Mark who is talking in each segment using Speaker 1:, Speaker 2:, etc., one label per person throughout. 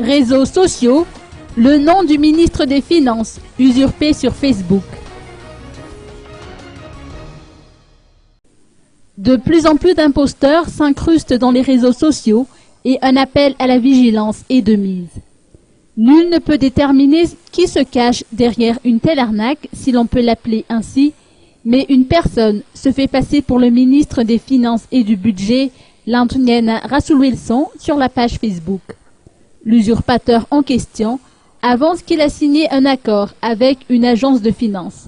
Speaker 1: Réseaux sociaux, le nom du ministre des Finances usurpé sur Facebook. De plus en plus d'imposteurs s'incrustent dans les réseaux sociaux et un appel à la vigilance est de mise. Nul ne peut déterminer qui se cache derrière une telle arnaque, si l'on peut l'appeler ainsi, mais une personne se fait passer pour le ministre des Finances et du Budget, Lantunienne Russell Wilson, sur la page Facebook. L'usurpateur en question avance qu'il a signé un accord avec une agence de finances.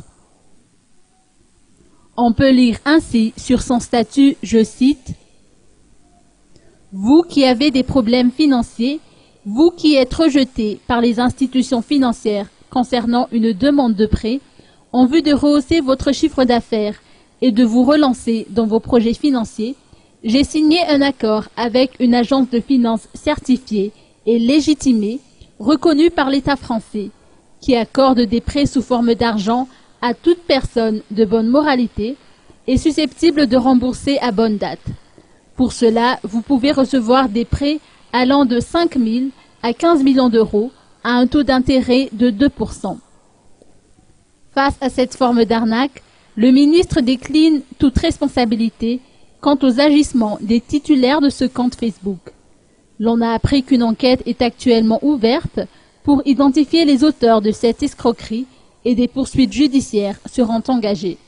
Speaker 1: On peut lire ainsi sur son statut, je cite, « Vous qui avez des problèmes financiers, vous qui êtes rejeté par les institutions financières concernant une demande de prêt, en vue de rehausser votre chiffre d'affaires et de vous relancer dans vos projets financiers, j'ai signé un accord avec une agence de finances certifiée et légitimée, reconnue par l'État français, qui accorde des prêts sous forme d'argent à toute personne de bonne moralité et susceptible de rembourser à bonne date. Pour cela, vous pouvez recevoir des prêts allant de 5 000 à 15 millions d'euros à un taux d'intérêt de 2%. Face à cette forme d'arnaque, le ministre décline toute responsabilité quant aux agissements des titulaires de ce compte Facebook. L'on a appris qu'une enquête est actuellement ouverte pour identifier les auteurs de cette escroquerie et des poursuites judiciaires seront engagées.